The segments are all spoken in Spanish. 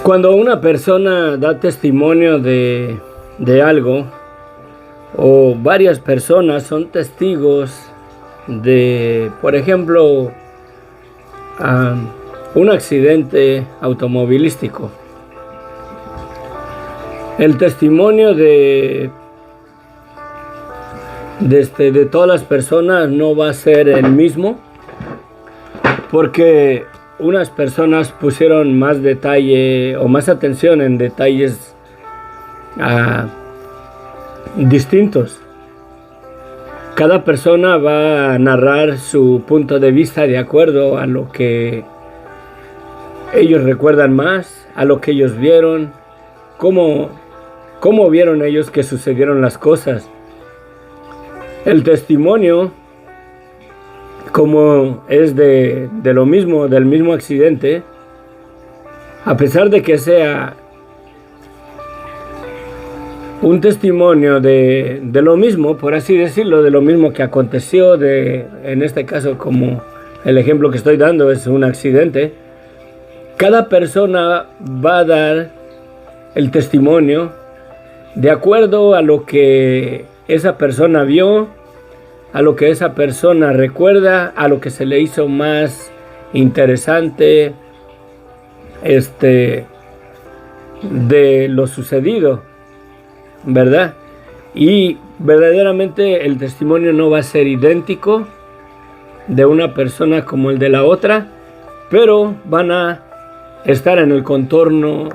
Cuando una persona da testimonio de algo, o varias personas son testigos de, por ejemplo, un accidente automovilístico, el testimonio de todas las personas no va a ser el mismo, porque unas personas pusieron más detalle o más atención en detalles distintos. Cada persona va a narrar su punto de vista de acuerdo a lo que ellos recuerdan más, a lo que ellos vieron, cómo vieron ellos que sucedieron las cosas. El testimonio, como es de lo mismo, del mismo accidente, a pesar de que sea un testimonio de lo mismo, por así decirlo, de lo mismo que aconteció, en este caso, como el ejemplo que estoy dando es un accidente, cada persona va a dar el testimonio de acuerdo a lo que esa persona vio, a lo que esa persona recuerda, a lo que se le hizo más interesante de lo sucedido, ¿verdad? Y verdaderamente el testimonio no va a ser idéntico de una persona como el de la otra, pero van a estar en el contorno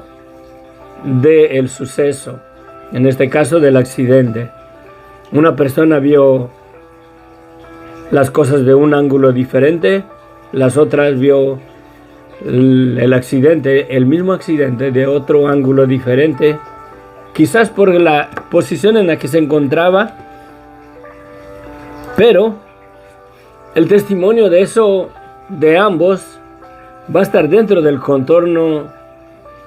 del suceso, en este caso del accidente. Una persona vio las cosas de un ángulo diferente, las otras vio el accidente, el mismo accidente, de otro ángulo diferente, quizás por la posición en la que se encontraba, pero el testimonio de eso, de ambos, va a estar dentro del contorno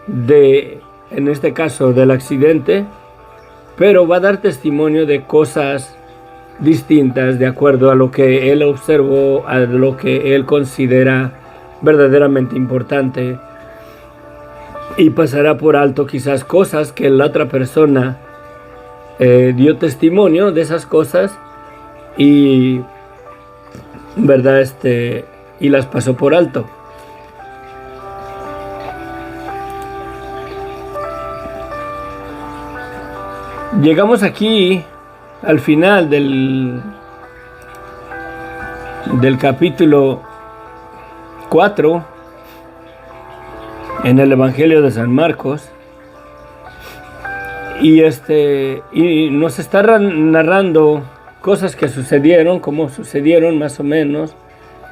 en este caso, del accidente, pero va a dar testimonio de cosas distintas de acuerdo a lo que él observó, a lo que él considera verdaderamente importante, y pasará por alto quizás cosas que la otra persona dio testimonio de esas cosas y verdad y las pasó por alto. Llegamos aquí al final del capítulo 4 en el Evangelio de San Marcos, y nos está narrando cosas que sucedieron, como sucedieron más o menos,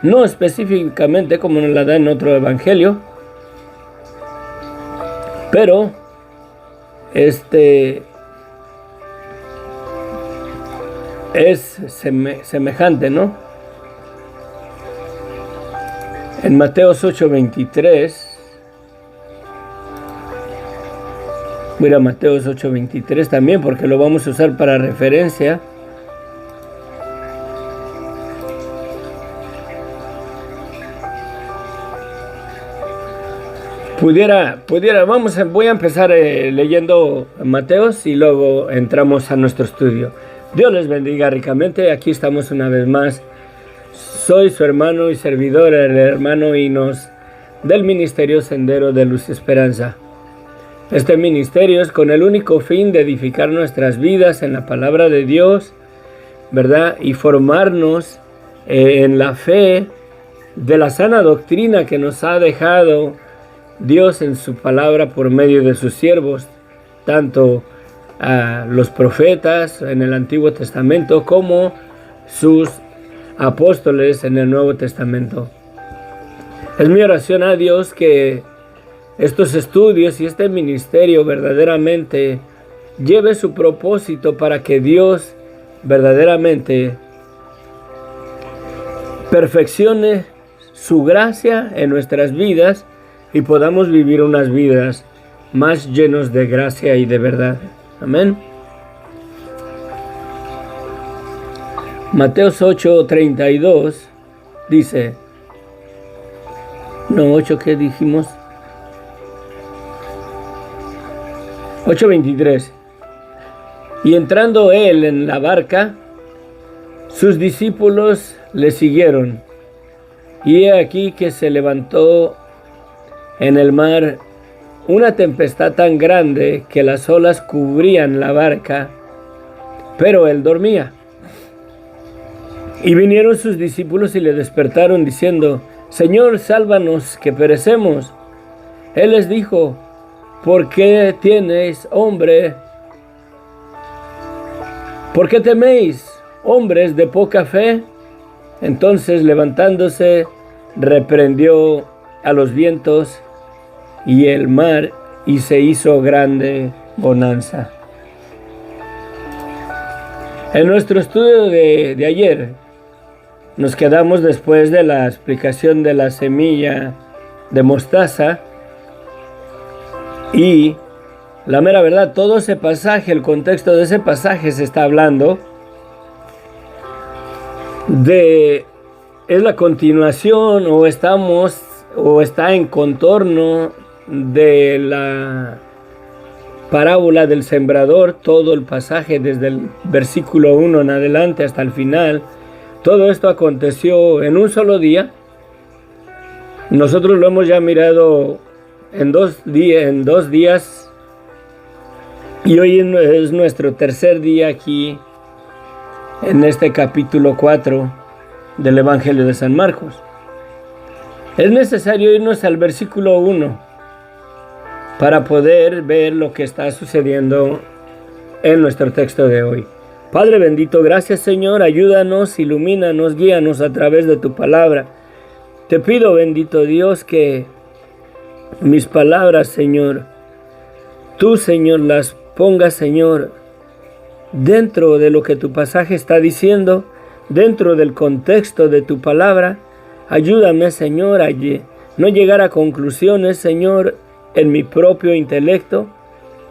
no específicamente como nos la da en otro evangelio, pero es semejante, ¿no? En Mateos 8:23, mira, Mateos 8:23 también, porque lo vamos a usar para referencia. Voy a empezar leyendo Mateos y luego entramos a nuestro estudio. Dios les bendiga ricamente. Aquí estamos una vez más. Soy su hermano y servidor, el hermano Inos, del Ministerio Sendero de Luz y Esperanza. Este ministerio es con el único fin de edificar nuestras vidas en la palabra de Dios, ¿verdad? Y formarnos en la fe de la sana doctrina que nos ha dejado Dios en su palabra por medio de sus siervos, tanto a los profetas en el Antiguo Testamento como sus apóstoles en el Nuevo Testamento. Es mi oración a Dios que estos estudios y este ministerio verdaderamente lleve su propósito para que Dios verdaderamente perfeccione su gracia en nuestras vidas y podamos vivir unas vidas más llenos de gracia y de verdad. Amén. Mateos 8:32 dice, no, 8, ¿qué dijimos? 8:23. Y entrando él en la barca, sus discípulos le siguieron. Y he aquí que se levantó en el mar una tempestad tan grande que las olas cubrían la barca, pero él dormía. Y vinieron sus discípulos y le despertaron diciendo: Señor, sálvanos, que perecemos. Él les dijo: ¿por qué tenéis, hombre? ¿Por qué teméis, hombres de poca fe? Entonces, levantándose, reprendió a los vientos y el mar, y se hizo grande bonanza. En nuestro estudio de ayer, nos quedamos después de la explicación de la semilla de mostaza, y la mera verdad, todo ese pasaje, el contexto de ese pasaje se está hablando de, es la continuación o está en contorno de la parábola del sembrador. Todo el pasaje desde el versículo 1 en adelante hasta el final, todo esto aconteció en un solo día. Nosotros lo hemos ya mirado en dos días, y hoy es nuestro tercer día aquí en este capítulo 4 del Evangelio de San Marcos. Es necesario irnos al versículo 1 para poder ver lo que está sucediendo en nuestro texto de hoy. Padre bendito, gracias Señor, ayúdanos, ilumínanos, guíanos a través de tu palabra. Te pido, bendito Dios, que mis palabras, Señor, tú, Señor, las pongas, Señor, dentro de lo que tu pasaje está diciendo, dentro del contexto de tu palabra. Ayúdame, Señor, a no llegar a conclusiones, Señor, en mi propio intelecto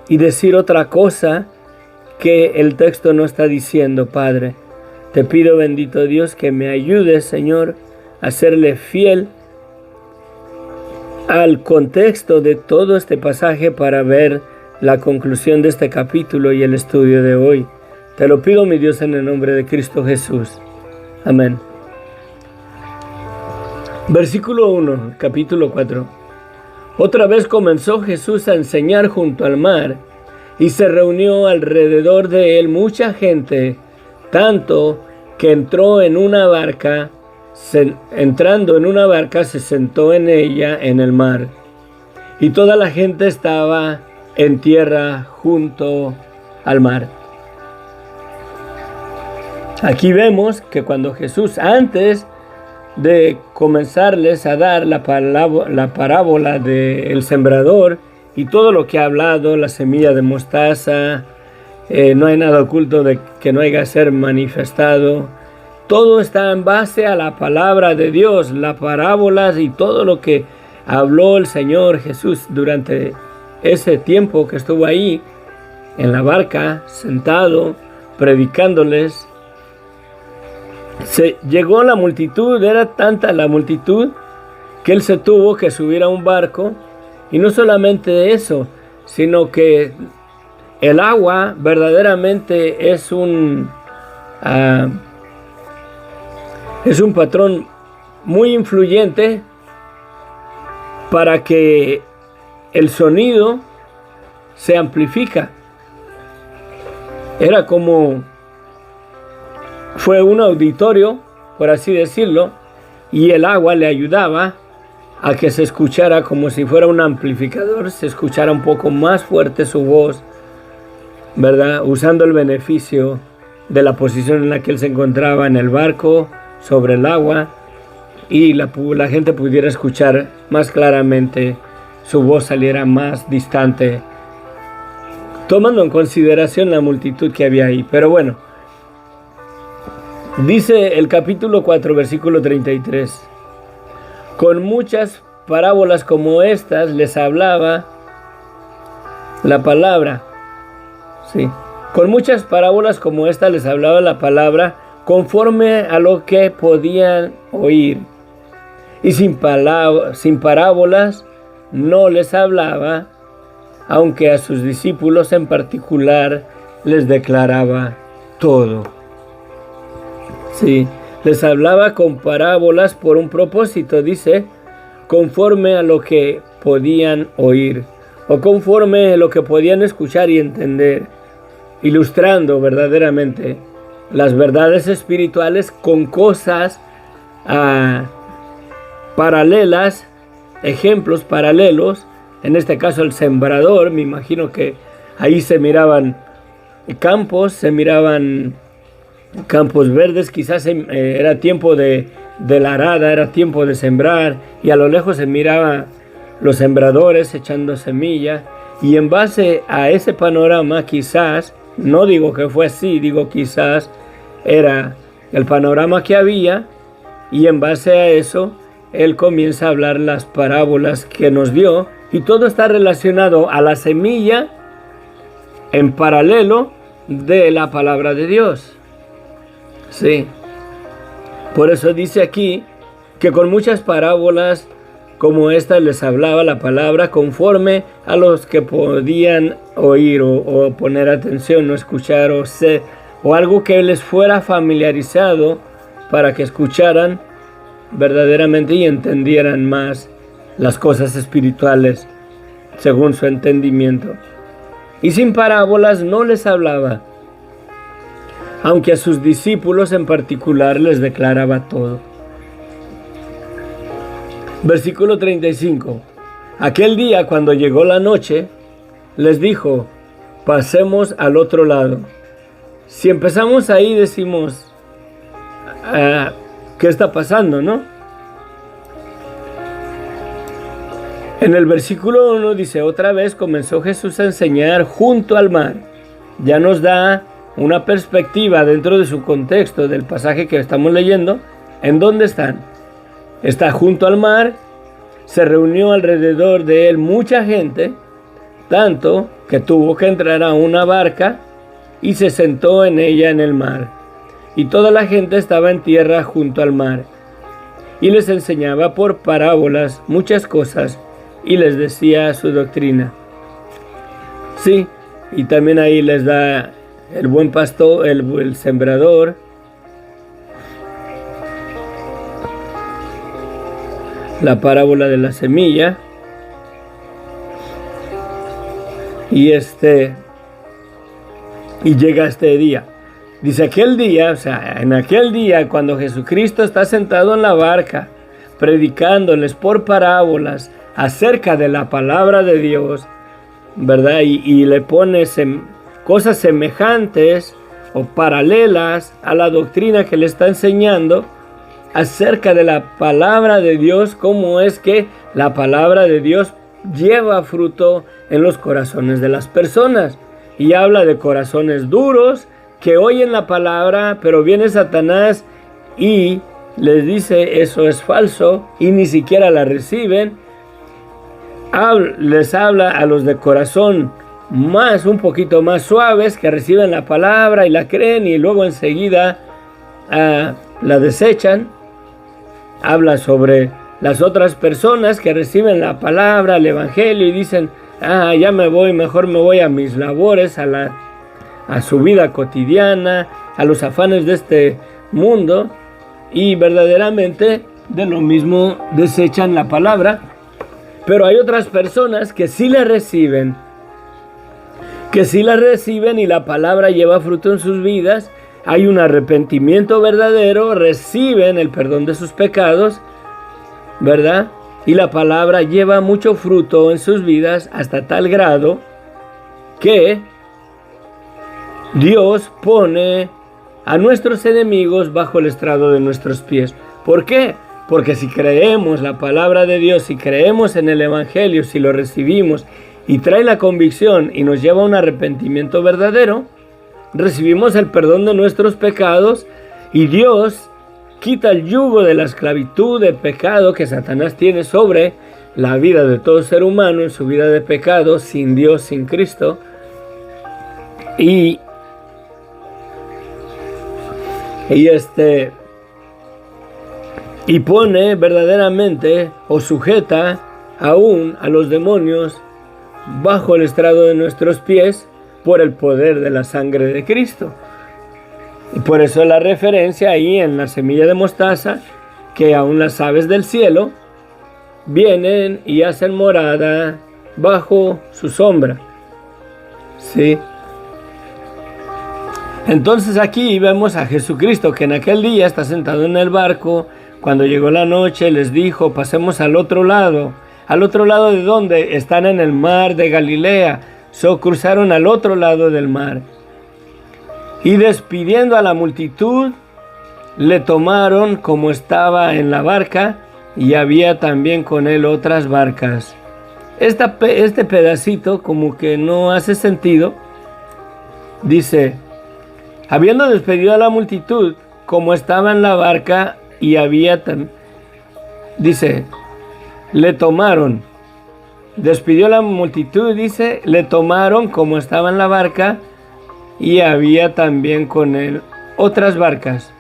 y decir otra cosa que el texto no está diciendo, Padre. Te pido, bendito Dios, que me ayudes, Señor, a serle fiel al contexto de todo este pasaje para ver la conclusión de este capítulo y el estudio de hoy. Te lo pido, mi Dios, en el nombre de Cristo Jesús. Amén. Versículo 1, capítulo 4. Otra vez comenzó Jesús a enseñar junto al mar, y se reunió alrededor de él mucha gente, tanto que entrando en una barca, se sentó en ella en el mar. Y toda la gente estaba en tierra junto al mar. Aquí vemos que cuando Jesús, antes de comenzarles a dar la parábola del sembrador y todo lo que ha hablado, la semilla de mostaza, no hay nada oculto de que no haya ser manifestado, todo está en base a la palabra de Dios, las parábolas y todo lo que habló el Señor Jesús durante ese tiempo que estuvo ahí en la barca, sentado, predicándoles. Llegó la multitud, era tanta la multitud que él se tuvo que subir a un barco, y no solamente eso, sino que el agua verdaderamente es un patrón muy influyente para que el sonido se amplifica. Era como fue un auditorio, por así decirlo, y el agua le ayudaba a que se escuchara como si fuera un amplificador, se escuchara un poco más fuerte su voz, ¿verdad? Usando el beneficio de la posición en la que él se encontraba en el barco, sobre el agua, y la gente pudiera escuchar más claramente, su voz saliera más distante, tomando en consideración la multitud que había ahí. Pero bueno, dice el capítulo 4, versículo 33. Con muchas parábolas como estas les hablaba la palabra. Sí. Con muchas parábolas como estas les hablaba la palabra conforme a lo que podían oír. Y sin parábolas no les hablaba, aunque a sus discípulos en particular les declaraba todo. Sí, les hablaba con parábolas por un propósito, dice, conforme a lo que podían oír, o conforme a lo que podían escuchar y entender, ilustrando verdaderamente las verdades espirituales con cosas paralelas, ejemplos paralelos. En este caso el sembrador, me imagino que ahí se miraban campos, campos verdes, quizás era tiempo de la arada, era tiempo de sembrar, y a lo lejos se miraba los sembradores echando semilla, y en base a ese panorama quizás, no digo que fue así, digo quizás era el panorama que había, y en base a eso él comienza a hablar las parábolas que nos dio, y todo está relacionado a la semilla en paralelo de la palabra de Dios. Sí. Por eso dice aquí que con muchas parábolas como esta les hablaba la palabra conforme a los que podían oír o poner atención o escuchar o algo que les fuera familiarizado para que escucharan verdaderamente y entendieran más las cosas espirituales según su entendimiento. Y sin parábolas no les hablaba, aunque a sus discípulos en particular les declaraba todo. Versículo 35. Aquel día, cuando llegó la noche, les dijo, pasemos al otro lado. Si empezamos ahí decimos, ¿qué está pasando, no? En el versículo 1 dice, otra vez comenzó Jesús a enseñar junto al mar. Ya nos da una perspectiva dentro de su contexto del pasaje que estamos leyendo. ¿En dónde están? Está junto al mar, se reunió alrededor de él mucha gente, tanto que tuvo que entrar a una barca y se sentó en ella en el mar. Y toda la gente estaba en tierra junto al mar. Y les enseñaba por parábolas muchas cosas y les decía su doctrina. Sí, y también ahí les da el buen pastor, el sembrador, la parábola de la semilla, y llega este día. Dice aquel día, o sea, en aquel día cuando Jesucristo está sentado en la barca, predicándoles por parábolas acerca de la palabra de Dios, ¿verdad? Y le pone cosas semejantes o paralelas a la doctrina que le está enseñando acerca de la palabra de Dios, cómo es que la palabra de Dios lleva fruto en los corazones de las personas. Y habla de corazones duros que oyen la palabra, pero viene Satanás y les dice eso es falso y ni siquiera la reciben. Les habla a los de corazón un poquito más suaves, que reciben la palabra y la creen y luego enseguida la desechan. Habla sobre las otras personas que reciben la palabra, el evangelio y dicen, ya me voy, mejor me voy a mis labores, a su vida cotidiana, a los afanes de este mundo, y verdaderamente de lo mismo desechan la palabra. Pero hay otras personas que sí la reciben, y la palabra lleva fruto en sus vidas. Hay un arrepentimiento verdadero, reciben el perdón de sus pecados, ¿verdad? Y la palabra lleva mucho fruto en sus vidas hasta tal grado que Dios pone a nuestros enemigos bajo el estrado de nuestros pies. ¿Por qué? Porque si creemos la palabra de Dios, si creemos en el evangelio, si lo recibimos y trae la convicción y nos lleva a un arrepentimiento verdadero, recibimos el perdón de nuestros pecados y Dios quita el yugo de la esclavitud de pecado que Satanás tiene sobre la vida de todo ser humano en su vida de pecado, sin Dios, sin Cristo. Y pone verdaderamente o sujeta aún a los demonios bajo el estrado de nuestros pies por el poder de la sangre de Cristo. Y por eso la referencia ahí en la semilla de mostaza, que aún las aves del cielo vienen y hacen morada bajo su sombra. ¿Sí? Entonces aquí vemos a Jesucristo que en aquel día está sentado en el barco. Cuando llegó la noche les dijo: pasemos al otro lado. ¿Al otro lado de dónde? Están en el mar de Galilea. Cruzaron al otro lado del mar. Y despidiendo a la multitud, le tomaron como estaba en la barca, y había también con él otras barcas. Este pedacito como que no hace sentido. Dice: habiendo despedido a la multitud, como estaba en la barca, y había dice, le tomaron. Despidió a la multitud, dice, le tomaron como estaba en la barca, y había también con él otras barcas.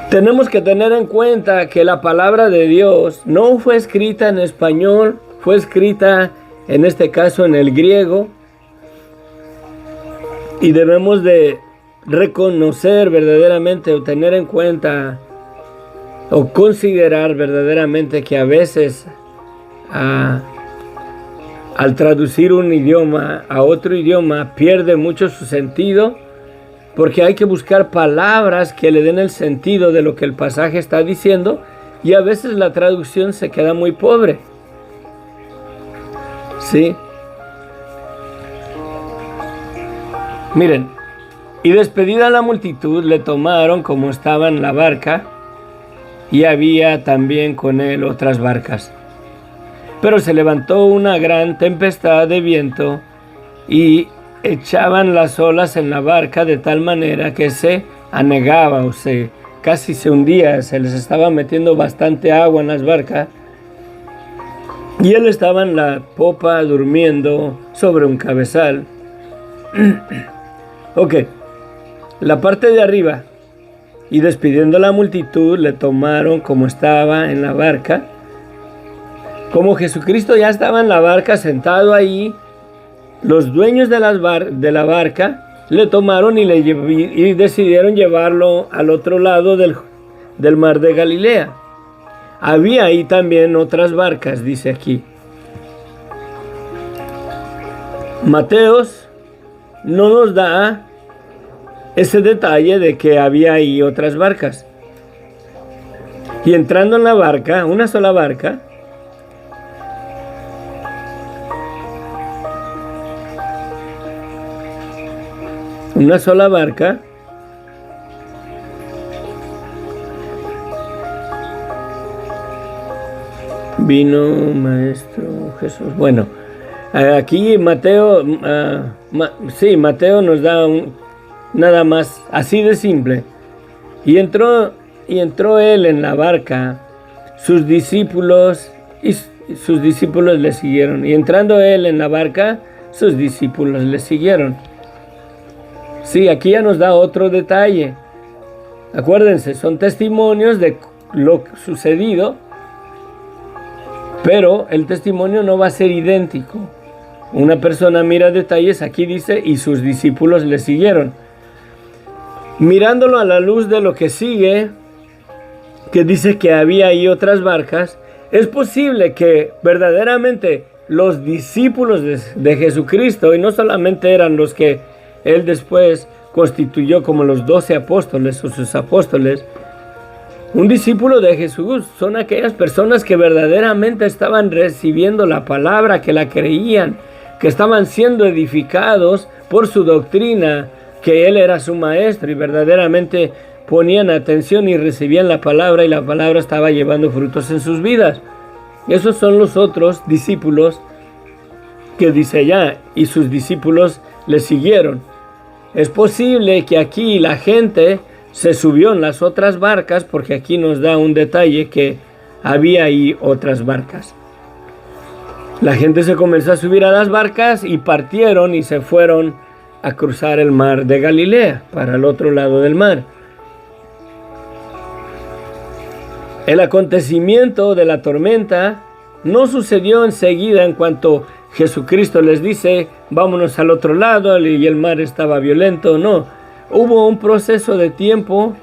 Tenemos que tener en cuenta que la palabra de Dios no fue escrita en español, fue escrita en este caso en el griego, y debemos de reconocer verdaderamente o tener en cuenta o considerar verdaderamente que a veces al traducir un idioma a otro idioma pierde mucho su sentido, porque hay que buscar palabras que le den el sentido de lo que el pasaje está diciendo, y a veces la traducción se queda muy pobre. ¿Sí? Miren, y despedida la multitud, le tomaron como estaba en la barca, y había también con él otras barcas. Pero se levantó una gran tempestad de viento, y echaban las olas en la barca de tal manera que se anegaba, o sea, casi se hundía, se les estaba metiendo bastante agua en las barcas, y él estaba en la popa durmiendo sobre un cabezal. Ok, la parte de arriba: y despidiendo la multitud, le tomaron como estaba en la barca. Como Jesucristo ya estaba en la barca sentado ahí, los dueños de la barca le tomaron y decidieron llevarlo al otro lado del mar de Galilea. Había ahí también otras barcas, dice aquí. Mateos no nos da ese detalle de que había ahí otras barcas. Y entrando en la barca, una sola barca, vino Maestro Jesús. Bueno, aquí Mateo, Mateo nos da nada más así de simple. Y entró él en la barca, sus discípulos le siguieron. Y entrando él en la barca, sus discípulos le siguieron. Sí, aquí ya nos da otro detalle. Acuérdense, son testimonios de lo sucedido, pero el testimonio no va a ser idéntico. Una persona mira detalles, aquí dice, y sus discípulos le siguieron. Mirándolo a la luz de lo que sigue, que dice que había ahí otras barcas, es posible que verdaderamente los discípulos de Jesucristo, y no solamente eran los que él después constituyó como los 12 apóstoles o sus apóstoles, un discípulo de Jesús son aquellas personas que verdaderamente estaban recibiendo la palabra, que la creían, que estaban siendo edificados por su doctrina, que él era su maestro, y verdaderamente ponían atención y recibían la palabra, y la palabra estaba llevando frutos en sus vidas. Esos son los otros discípulos que dice allá, y sus discípulos le siguieron. Es posible que aquí la gente se subió en las otras barcas, porque aquí nos da un detalle que había ahí otras barcas. La gente se comenzó a subir a las barcas y partieron y se fueron a cruzar el mar de Galilea para el otro lado del mar. El acontecimiento de la tormenta no sucedió enseguida en cuanto Jesucristo les dice, vámonos al otro lado, y el mar estaba violento. No, hubo un proceso de tiempo.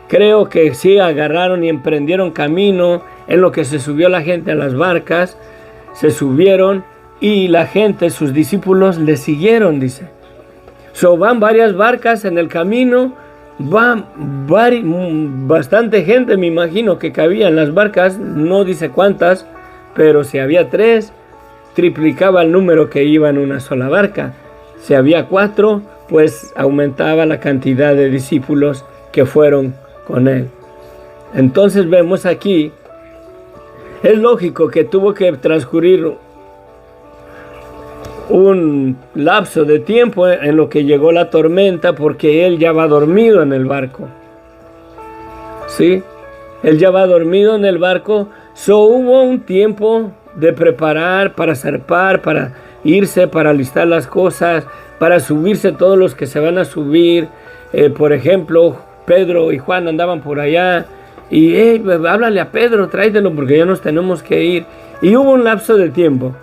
Creo que sí agarraron y emprendieron camino, en lo que se subió la gente a las barcas, se subieron y la gente, sus discípulos, le siguieron, dice. Van varias barcas en el camino, bastante gente, me imagino que cabía en las barcas, no dice cuántas, pero si había 3, triplicaba el número que iba en una sola barca. Si había 4, pues aumentaba la cantidad de discípulos que fueron con él. Entonces vemos aquí, es lógico que tuvo que transcurrir un lapso de tiempo en lo que llegó la tormenta, porque él ya va dormido en el barco. ¿Sí? Él ya va dormido en el barco. Hubo un tiempo de preparar para zarpar, para irse, para alistar las cosas, para subirse todos los que se van a subir. Por ejemplo, Pedro y Juan andaban por allá y háblale a Pedro, tráetelo porque ya nos tenemos que ir. Y hubo un lapso de tiempo.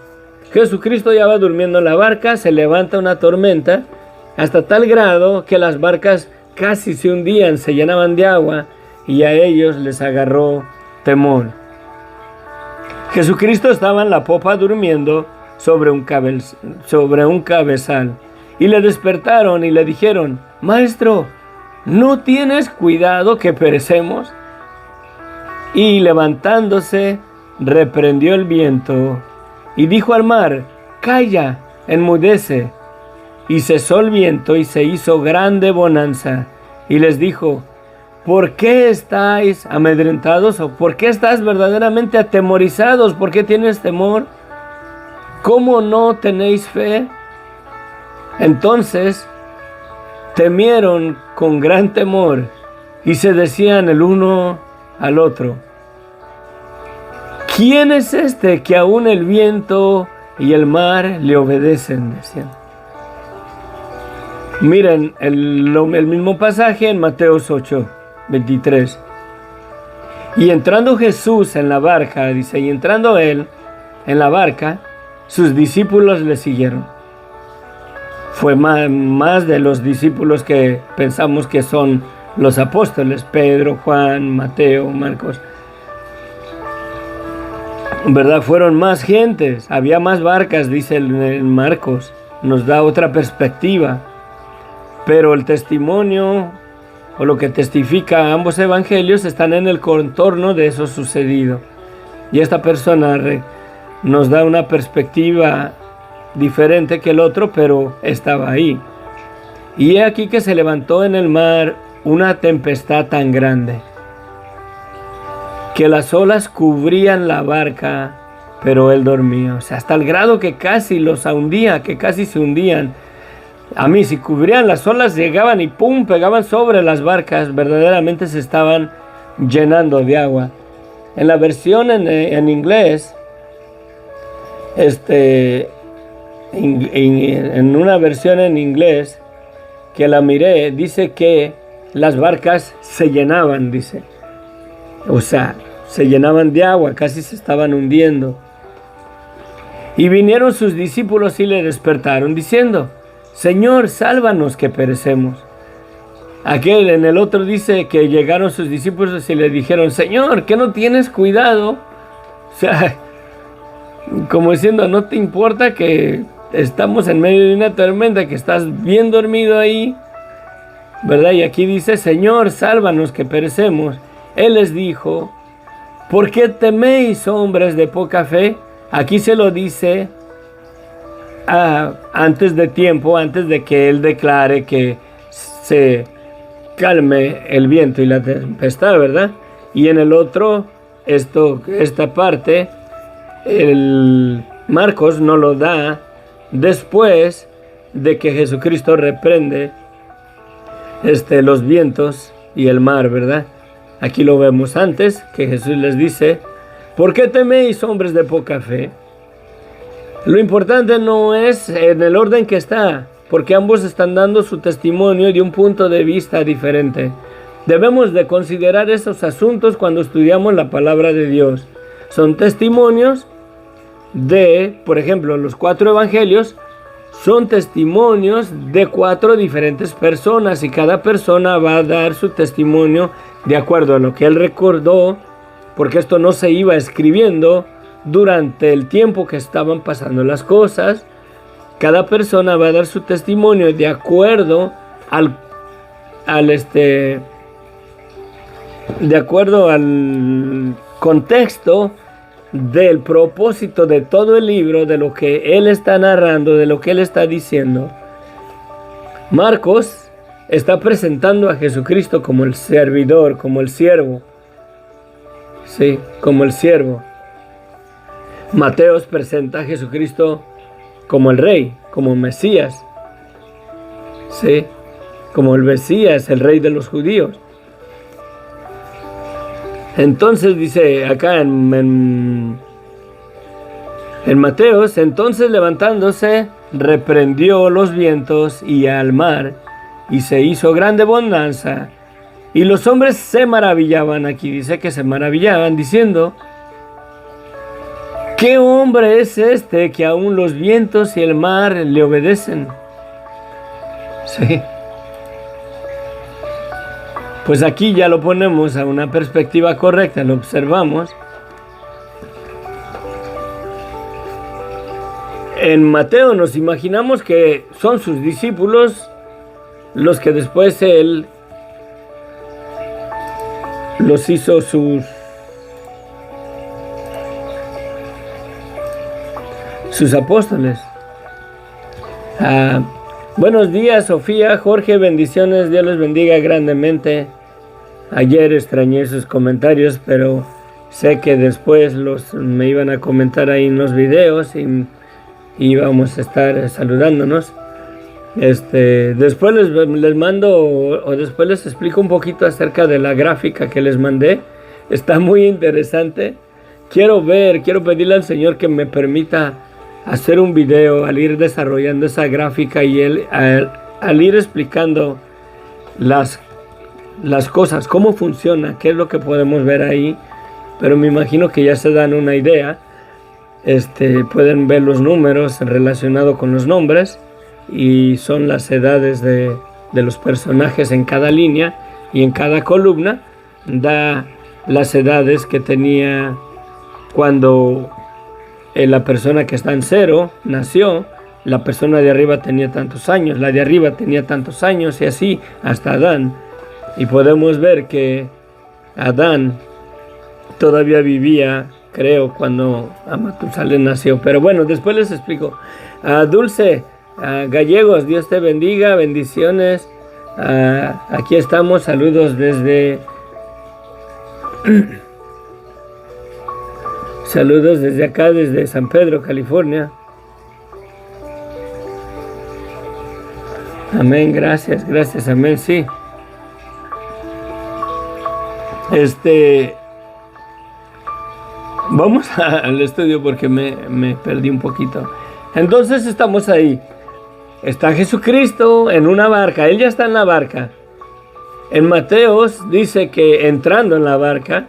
Jesucristo ya va durmiendo en la barca, se levanta una tormenta hasta tal grado que las barcas casi se hundían, se llenaban de agua y a ellos les agarró temor. Jesucristo estaba en la popa durmiendo sobre un cabezal y le despertaron y le dijeron, Maestro, ¿no tienes cuidado que perecemos? Y levantándose, reprendió el viento y dijo al mar, calla, enmudece. Y cesó el viento y se hizo grande bonanza. Y les dijo, ¿por qué estáis amedrentados? ¿O por qué estás verdaderamente atemorizados? ¿Por qué tienes temor? ¿Cómo no tenéis fe? Entonces temieron con gran temor y se decían el uno al otro, ¿quién es este que aún el viento y el mar le obedecen? Decían. Miren el mismo pasaje en Mateo 8, 23. Y entrando Jesús en la barca, dice, y entrando él en la barca, sus discípulos le siguieron. Fue más de los discípulos que pensamos que son los apóstoles, Pedro, Juan, Mateo, Marcos. ¿Verdad? Fueron más gentes, había más barcas, dice el Marcos, nos da otra perspectiva. Pero el testimonio o lo que testifica ambos evangelios están en el contorno de eso sucedido. Y esta persona nos da una perspectiva diferente que el otro, pero estaba ahí. Y he aquí que se levantó en el mar una tempestad tan grande que las olas cubrían la barca, pero él dormía. O sea, hasta el grado que casi los hundía, que casi se hundían. A mí, si cubrían las olas, llegaban y ¡pum!, pegaban sobre las barcas, verdaderamente se estaban llenando de agua. En la versión en inglés, en una versión en inglés que la miré, dice que las barcas se llenaban, dice. O sea, se llenaban de agua, casi se estaban hundiendo. Y vinieron sus discípulos y le despertaron, diciendo, Señor, sálvanos que perecemos. En el otro dice que llegaron sus discípulos y le dijeron, Señor, ¿qué no tienes cuidado? O sea, como diciendo, ¿no te importa que estamos en medio de una tormenta, que estás bien dormido ahí? ¿Verdad? Y aquí dice, Señor, sálvanos que perecemos. Él les dijo, ¿por qué teméis, hombres de poca fe? Aquí se lo dice antes de tiempo, antes de que él declare que se calme el viento y la tempestad, ¿verdad? Y en el otro, esta parte, el Marcos no lo da después de que Jesucristo reprende los vientos y el mar, ¿verdad? Aquí lo vemos antes, que Jesús les dice, ¿por qué teméis, hombres de poca fe? Lo importante no es en el orden que está, porque ambos están dando su testimonio de un punto de vista diferente. Debemos de considerar esos asuntos cuando estudiamos la palabra de Dios. Son testimonios por ejemplo, los 4 evangelios son testimonios de 4 diferentes personas y cada persona va a dar su testimonio de acuerdo a lo que él recordó, porque esto no se iba escribiendo durante el tiempo que estaban pasando las cosas. Cada persona va a dar su testimonio de acuerdo al contexto del propósito de todo el libro, de lo que él está narrando, de lo que él está diciendo. Marcos está presentando a Jesucristo como el servidor, como el siervo. Sí, como el siervo. Mateos presenta a Jesucristo como el rey, como Mesías. Sí, como el Mesías, el rey de los judíos. Entonces dice acá en Mateos, entonces levantándose, reprendió los vientos y al mar, y se hizo grande bonanza. Y los hombres se maravillaban, aquí dice que se maravillaban, diciendo: ¿qué hombre es este que aún los vientos y el mar le obedecen? Sí. Pues aquí ya lo ponemos a una perspectiva correcta, lo observamos. En Mateo nos imaginamos que son sus discípulos los que después él los hizo sus apóstoles. Buenos días, Sofía, Jorge, bendiciones, Dios les bendiga grandemente. Ayer extrañé sus comentarios, pero sé que después me iban a comentar ahí en los videos y vamos a estar saludándonos. Después les mando o después les explico un poquito acerca de la gráfica que les mandé. Está muy interesante. Quiero pedirle al Señor que me permita hacer un video al ir desarrollando esa gráfica y al ir explicando las cosas, cómo funciona, qué es lo que podemos ver ahí. Pero me imagino que ya se dan una idea. Pueden ver los números relacionados con los nombres y son las edades de los personajes en cada línea, y en cada columna da las edades que tenía cuando la persona que está en 0 nació. La persona de arriba tenía tantos años, la de arriba tenía tantos años, y así hasta Adán. Y podemos ver que Adán todavía vivía, creo, cuando Matusalén nació. Pero bueno, después les explico. Dulce, Gallegos, Dios te bendiga, bendiciones. Aquí estamos, saludos desde acá, desde San Pedro, California. Amén, gracias, amén, sí. Vamos al estudio porque me perdí un poquito. Entonces estamos ahí. Está Jesucristo en una barca. Él ya está en la barca. En Mateos dice que entrando en la barca,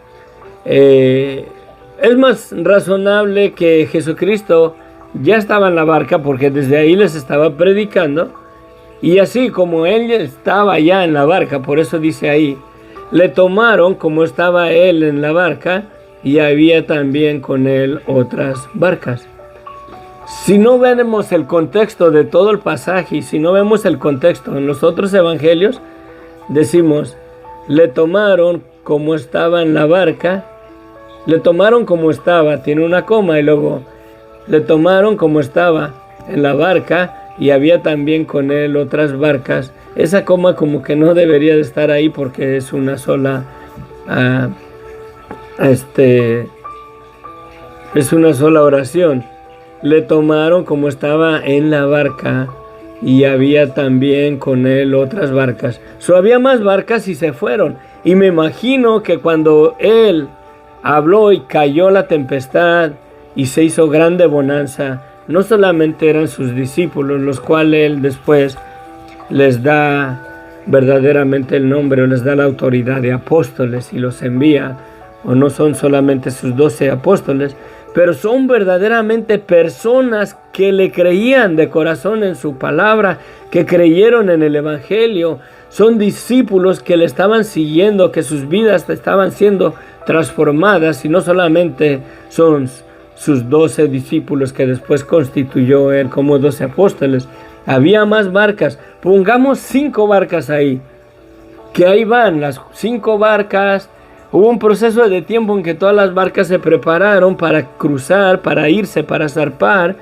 es más razonable que Jesucristo ya estaba en la barca, porque desde ahí les estaba predicando. Y así como él estaba ya en la barca, por eso dice ahí, le tomaron como estaba él en la barca, y había también con él otras barcas. Si no vemos el contexto de todo el pasaje, y si no vemos el contexto en los otros evangelios, decimos, le tomaron como estaba en la barca, le tomaron como estaba, tiene una coma, y luego le tomaron como estaba en la barca, y había también con él otras barcas. Esa coma como que no debería de estar ahí, porque es una sola es una sola oración. Le tomaron como estaba en la barca, y había también con él otras barcas. Había más barcas y se fueron. Y me imagino que cuando él habló y cayó la tempestad y se hizo grande bonanza, no solamente eran sus discípulos, los cuales él después les da verdaderamente el nombre, o les da la autoridad de apóstoles y los envía, o no son solamente sus 12 apóstoles, pero son verdaderamente personas que le creían de corazón en su palabra, que creyeron en el Evangelio. Son discípulos que le estaban siguiendo, que sus vidas estaban siendo transformadas, y no solamente son sus 12 discípulos que después constituyó él como 12 apóstoles. Había más barcas. Pongamos 5 barcas ahí, que ahí van las 5 barcas. Hubo un proceso de tiempo en que todas las barcas se prepararon para cruzar, para irse, para zarpar.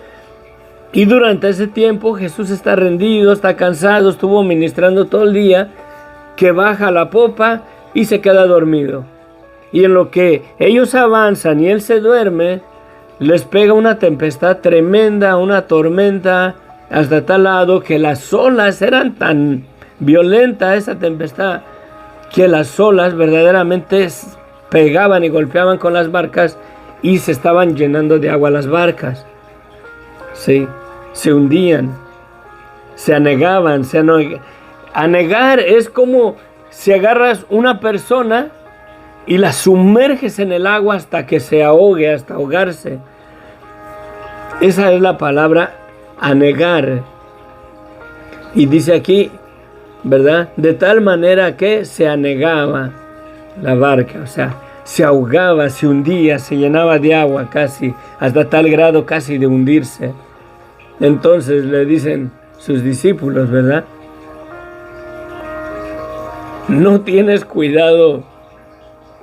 Y durante ese tiempo Jesús está rendido, está cansado, estuvo ministrando todo el día, que baja a la popa y se queda dormido. Y en lo que ellos avanzan y él se duerme, les pega una tempestad tremenda, una tormenta, hasta tal lado que las olas eran tan violentas, esa tempestad, que las olas verdaderamente pegaban y golpeaban con las barcas y se estaban llenando de agua las barcas. Sí, se hundían, se anegaban. Anegar es como si agarras una persona y la sumerges en el agua hasta que se ahogue, hasta ahogarse. Esa es la palabra anegar. Y dice aquí, ¿verdad? De tal manera que se anegaba la barca, o sea, se ahogaba, se hundía, se llenaba de agua casi, hasta tal grado casi de hundirse. Entonces le dicen sus discípulos, ¿verdad? ¿No tienes cuidado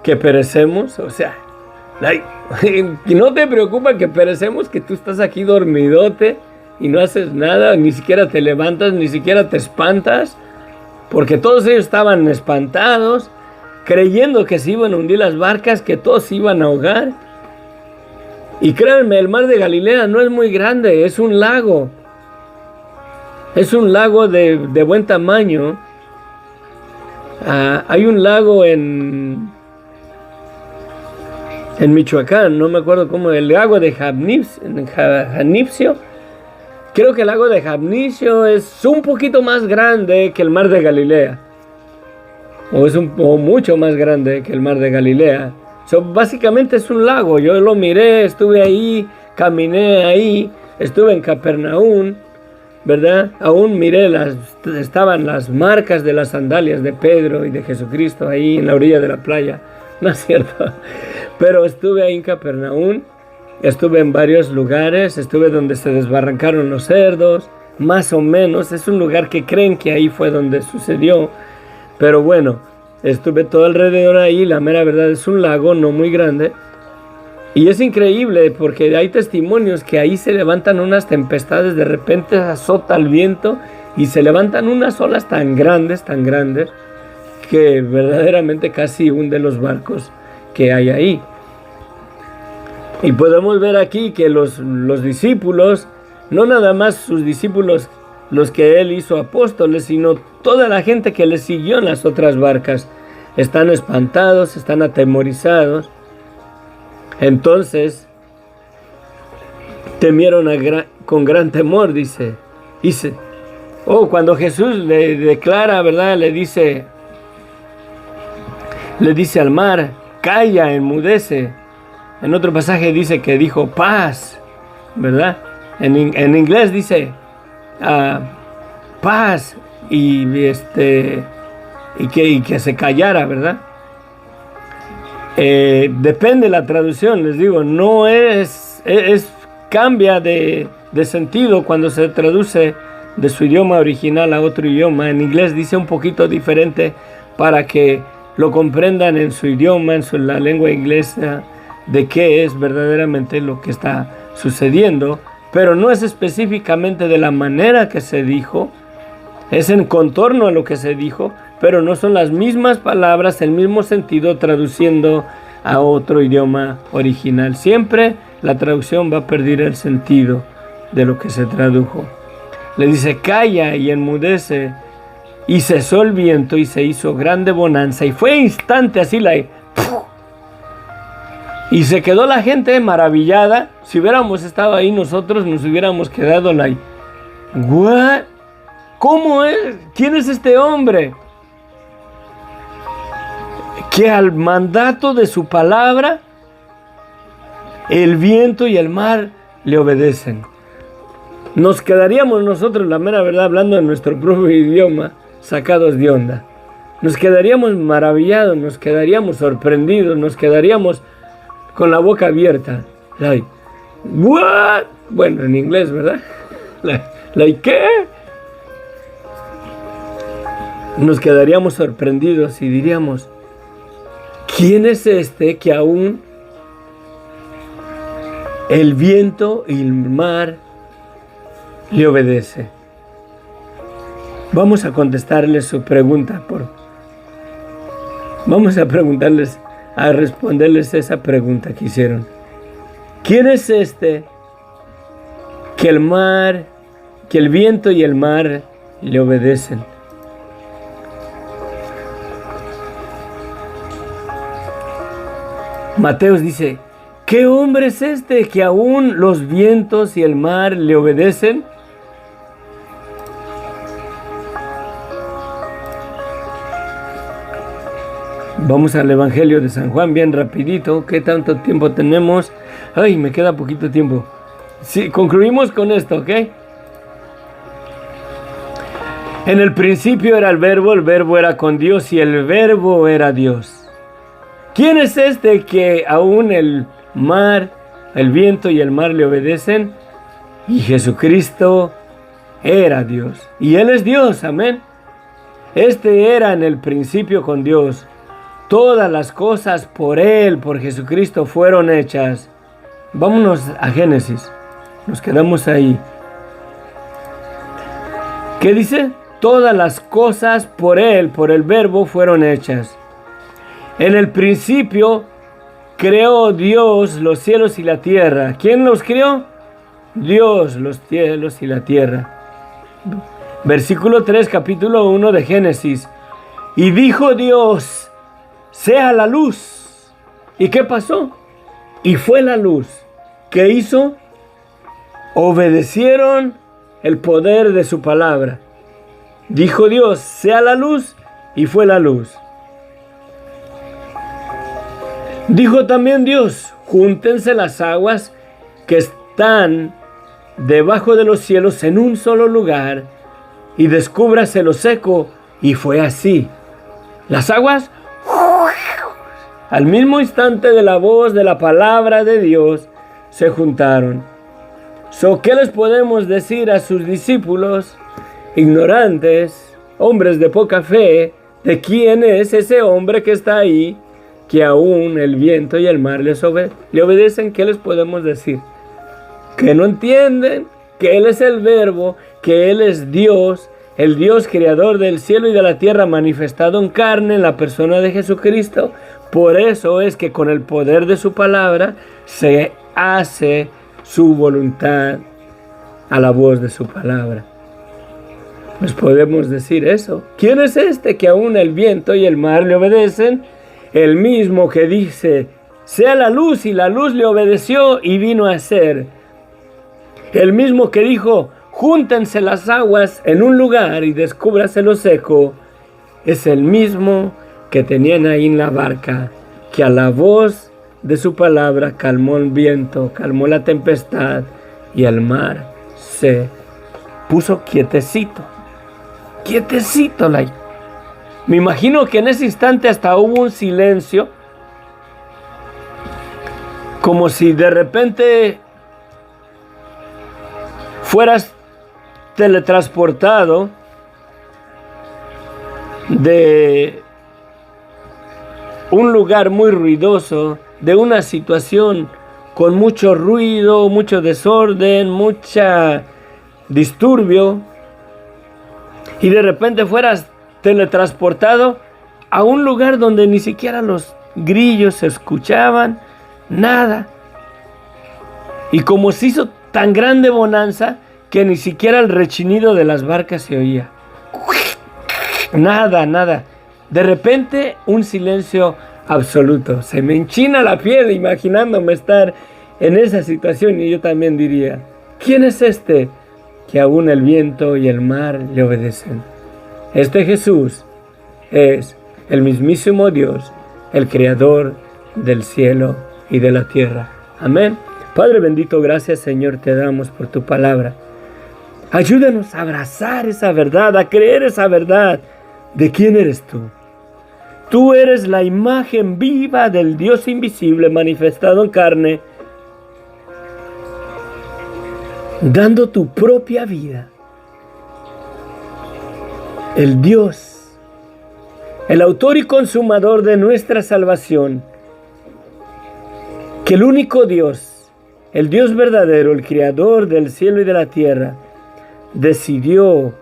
que perecemos? O sea, no te preocupa que perecemos, que tú estás aquí dormidote y no haces nada, ni siquiera te levantas, ni siquiera te espantas, porque todos ellos estaban espantados, creyendo que se iban a hundir las barcas, que todos se iban a ahogar. Y créanme, el mar de Galilea no es muy grande, es un lago. Es un lago de buen tamaño. Hay un lago en Michoacán, no me acuerdo cómo, el lago de Janitzio. Creo que el lago de Janitzio es un poquito más grande que el mar de Galilea. O mucho más grande que el mar de Galilea. Básicamente es un lago. Yo lo miré, estuve ahí, caminé ahí, estuve en Capernaum, ¿verdad? Aún miré, estaban las marcas de las sandalias de Pedro y de Jesucristo ahí en la orilla de la playa. No es cierto. Pero estuve ahí en Capernaum, estuve en varios lugares, estuve donde se desbarrancaron los cerdos, más o menos. Es un lugar que creen que ahí fue donde sucedió. Pero bueno, estuve todo alrededor ahí. La mera verdad es un lago no muy grande. Y es increíble porque hay testimonios que ahí se levantan unas tempestades. De repente azota el viento y se levantan unas olas tan grandes, que verdaderamente casi hunde los barcos que hay ahí. Y podemos ver aquí que los discípulos, no nada más sus discípulos, los que él hizo apóstoles, sino toda la gente que le siguió en las otras barcas, están espantados, están atemorizados. Entonces temieron con gran temor, dice. Cuando Jesús le declara, ¿verdad? Le dice al mar, calla, enmudece. En otro pasaje dice que dijo paz, ¿verdad? En inglés dice paz y que se callara, ¿verdad? Depende la traducción, les digo, no cambia de sentido cuando se traduce de su idioma original a otro idioma. En inglés dice un poquito diferente para que lo comprendan en su idioma, la lengua inglesa, de qué es verdaderamente lo que está sucediendo, pero no es específicamente de la manera que se dijo, es en contorno a lo que se dijo, pero no son las mismas palabras, el mismo sentido traduciendo a otro idioma original. Siempre la traducción va a perder el sentido de lo que se tradujo. Le dice, calla y enmudece, y cesó el viento y se hizo grande bonanza, y fue instante así y se quedó la gente maravillada. Si hubiéramos estado ahí nosotros, nos hubiéramos quedado ¿what? ¿Cómo es? ¿Quién es este hombre? Que al mandato de su palabra el viento y el mar le obedecen. Nos quedaríamos nosotros, la mera verdad, hablando en nuestro propio idioma, sacados de onda. Nos quedaríamos maravillados, nos quedaríamos sorprendidos, nos quedaríamos con la boca abierta. Like, what? Bueno, en inglés, ¿verdad? Like, ¿qué? Nos quedaríamos sorprendidos y diríamos, ¿quién es este que aún el viento y el mar le obedece? Vamos a contestarles su pregunta. Vamos a responderles esa pregunta que hicieron. ¿Quién es este que el viento y el mar le obedecen? Mateos dice, ¿qué hombre es este que aún los vientos y el mar le obedecen? Vamos al Evangelio de San Juan bien rapidito. ¿Qué tanto tiempo tenemos? Ay, me queda poquito tiempo. Sí, concluimos con esto, ¿ok? En el principio era el verbo era con Dios y el verbo era Dios. ¿Quién es este que aún el mar, el viento y el mar le obedecen? Y Jesucristo era Dios. Y Él es Dios, amén. Este era en el principio con Dios. Todas las cosas por Él, por Jesucristo, fueron hechas. Vámonos a Génesis. Nos quedamos ahí. ¿Qué dice? Todas las cosas por Él, por el verbo, fueron hechas. En el principio creó Dios los cielos y la tierra. ¿Quién los creó? Dios, los cielos y la tierra. Versículo 3, capítulo 1 de Génesis. Y dijo Dios, sea la luz. ¿Y qué pasó? Y fue la luz. ¿Qué hizo? Obedecieron el poder de su palabra. Dijo Dios, sea la luz, y fue la luz. Dijo también Dios, júntense las aguas que están debajo de los cielos en un solo lugar, y descúbrase lo seco, y fue así. Las aguas, al mismo instante de la voz de la palabra de Dios, se juntaron. ¿Qué les podemos decir a sus discípulos ignorantes, hombres de poca fe, de quién es ese hombre que está ahí, que aún el viento y el mar le obedecen? ¿Qué les podemos decir? Que no entienden que Él es el verbo, que Él es Dios, el Dios creador del cielo y de la tierra, manifestado en carne en la persona de Jesucristo. Por eso es que con el poder de su palabra se hace su voluntad a la voz de su palabra. Pues podemos decir eso. ¿Quién es este que aún el viento y el mar le obedecen? El mismo que dice, sea la luz, y la luz le obedeció y vino a ser. El mismo que dijo, júntense las aguas en un lugar y descúbrase lo seco, es el mismo que tenían ahí en la barca, que a la voz de su palabra calmó el viento, calmó la tempestad, y el mar se puso quietecito. Quietecito, me imagino que en ese instante hasta hubo un silencio, como si de repente fueras teletransportado de un lugar muy ruidoso, de una situación con mucho ruido, mucho desorden, mucha disturbio, y de repente fueras teletransportado a un lugar donde ni siquiera los grillos se escuchaban, nada. Y como se hizo tan grande bonanza que ni siquiera el rechinido de las barcas se oía. Nada, nada. De repente un silencio absoluto. Se me enchina la piel imaginándome estar en esa situación, y yo también diría, ¿quién es este que aún el viento y el mar le obedecen? Este Jesús es el mismísimo Dios, el creador del cielo y de la tierra. Amén. Padre bendito, gracias Señor te damos por tu palabra. Ayúdanos a abrazar esa verdad, a creer esa verdad de quién eres tú. Tú eres la imagen viva del Dios invisible manifestado en carne, dando tu propia vida. El Dios, el autor y consumador de nuestra salvación, que el único Dios, el Dios verdadero, el creador del cielo y de la tierra, decidió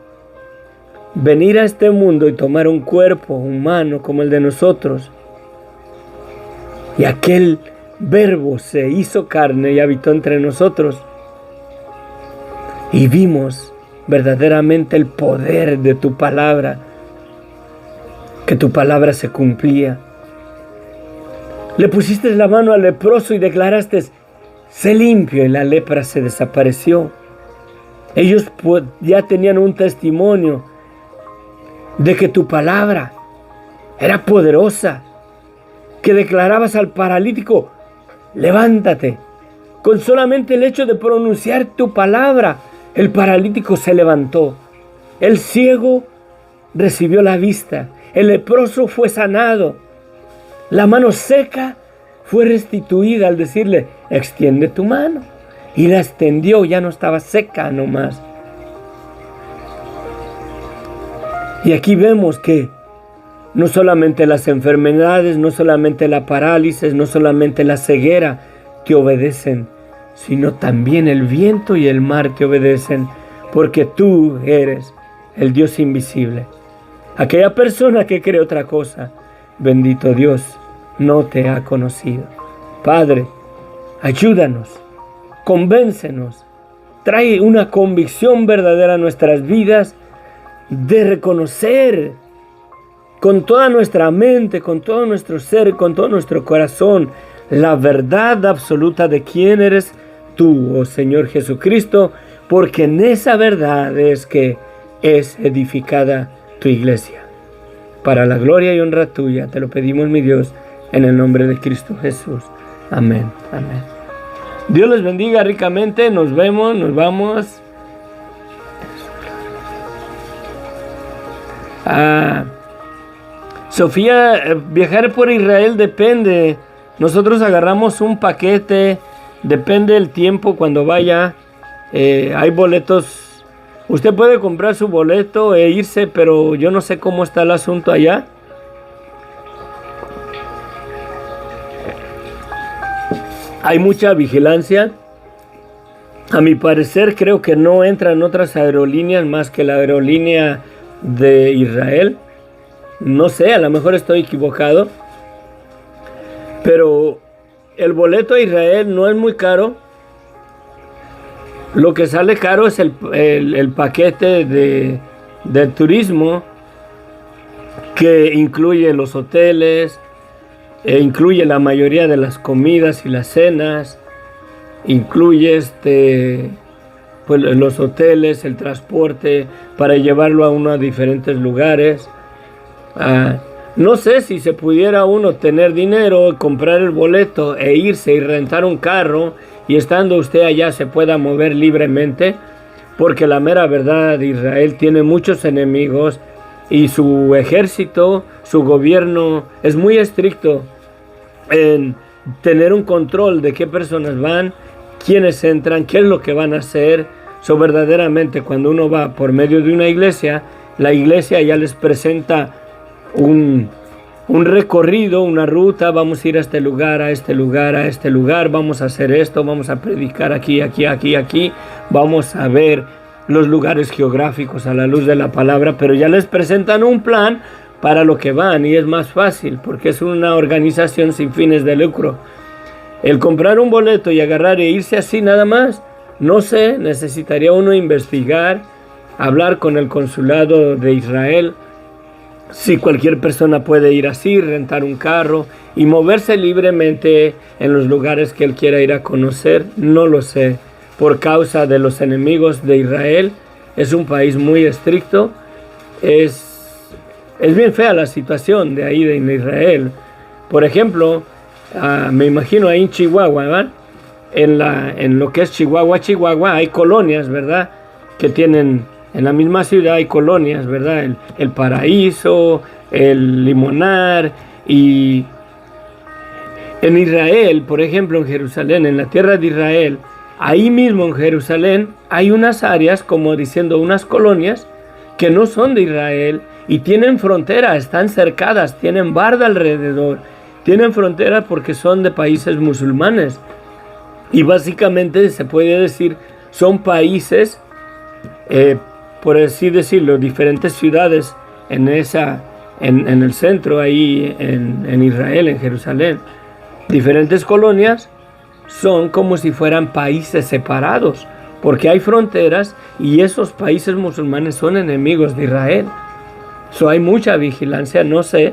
venir a este mundo y tomar un cuerpo humano como el de nosotros. Y aquel verbo se hizo carne y habitó entre nosotros. Y vimos verdaderamente el poder de tu palabra, que tu palabra se cumplía. Le pusiste la mano al leproso y declaraste, sé limpio, y la lepra se desapareció. Ellos ya tenían un testimonio de que tu palabra era poderosa, que declarabas al paralítico, levántate. Con solamente el hecho de pronunciar tu palabra, el paralítico se levantó. El ciego recibió la vista. El leproso fue sanado. La mano seca fue restituida al decirle, extiende tu mano. Y la extendió, ya no estaba seca nomás. Y aquí vemos que no solamente las enfermedades, no solamente la parálisis, no solamente la ceguera te obedecen, sino también el viento y el mar te obedecen, porque tú eres el Dios invisible. Aquella persona que cree otra cosa, bendito Dios, no te ha conocido. Padre, ayúdanos, convéncenos, trae una convicción verdadera a nuestras vidas de reconocer con toda nuestra mente, con todo nuestro ser, con todo nuestro corazón, la verdad absoluta de quién eres tú, oh Señor Jesucristo, porque en esa verdad es que es edificada tu iglesia. Para la gloria y honra tuya, te lo pedimos, mi Dios, en el nombre de Cristo Jesús. Amén, amén. Dios les bendiga ricamente, nos vemos, nos vamos. Sofía, viajar por Israel depende. Nosotros agarramos un paquete, depende del tiempo cuando vaya. Hay boletos. Usted puede comprar su boleto e irse, pero yo no sé cómo está el asunto allá. Hay mucha vigilancia. A mi parecer, creo que no entran otras aerolíneas más que la aerolínea de Israel. No sé, a lo mejor estoy equivocado. Pero el boleto a Israel no es muy caro. Lo que sale caro es el paquete de turismo, que incluye los hoteles, incluye la mayoría de las comidas y las cenas, incluye pues los hoteles, el transporte para llevarlo a uno a diferentes lugares. No sé si se pudiera uno tener dinero, comprar el boleto e irse y rentar un carro y estando usted allá se pueda mover libremente, porque la mera verdad, Israel tiene muchos enemigos y su ejército, su gobierno es muy estricto en tener un control de qué personas van, quiénes entran, qué es lo que van a hacer. Verdaderamente cuando uno va por medio de una iglesia, la iglesia ya les presenta un recorrido, una ruta. Vamos a ir a este lugar, a este lugar, a este lugar, vamos a hacer esto, vamos a predicar aquí, aquí, aquí, aquí, vamos a ver los lugares geográficos a la luz de la palabra, pero ya les presentan un plan para lo que van y es más fácil porque es una organización sin fines de lucro. El comprar un boleto y agarrar e irse así nada más, no sé, necesitaría uno investigar, hablar con el consulado de Israel, si cualquier persona puede ir así, rentar un carro y moverse libremente en los lugares que él quiera ir a conocer. No lo sé, por causa de los enemigos de Israel. Es un país muy estricto. Es bien fea la situación de ahí en Israel. Por ejemplo, me imagino ahí en Chihuahua, ¿verdad? en lo que es Chihuahua hay colonias, ¿verdad? Que tienen, en la misma ciudad hay colonias, ¿verdad? El Paraíso, el Limonar, y en Israel, por ejemplo, en Jerusalén, en la tierra de Israel, ahí mismo en Jerusalén hay unas áreas, como diciendo unas colonias, que no son de Israel y tienen frontera, están cercadas, tienen barda alrededor, tienen frontera porque son de países musulmanes. Y básicamente se puede decir, son países, por así decirlo, diferentes ciudades en el centro, ahí en Israel, en Jerusalén. Diferentes colonias son como si fueran países separados, porque hay fronteras y esos países musulmanes son enemigos de Israel. Hay mucha vigilancia, no sé,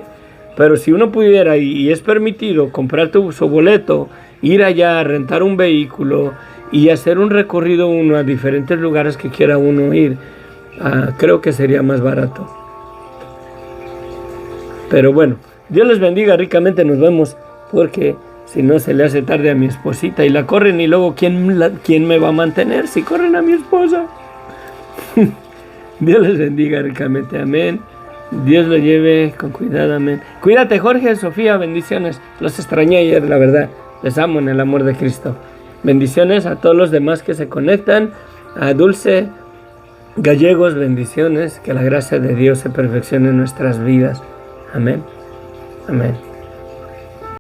pero si uno pudiera y es permitido comprar su boleto, ir allá, rentar un vehículo y hacer un recorrido uno a diferentes lugares que quiera uno ir, creo que sería más barato. Pero bueno, Dios les bendiga ricamente, nos vemos, porque si no se le hace tarde a mi esposita y la corren, y luego ¿quién me va a mantener si corren a mi esposa? Dios les bendiga ricamente, amén. Dios lo lleve con cuidado, amén. Cuídate, Jorge, Sofía, bendiciones. Los extrañé ayer, la verdad. Les amo en el amor de Cristo. Bendiciones a todos los demás que se conectan. A Dulce Gallegos, bendiciones. Que la gracia de Dios se perfeccione en nuestras vidas. Amén. Amén.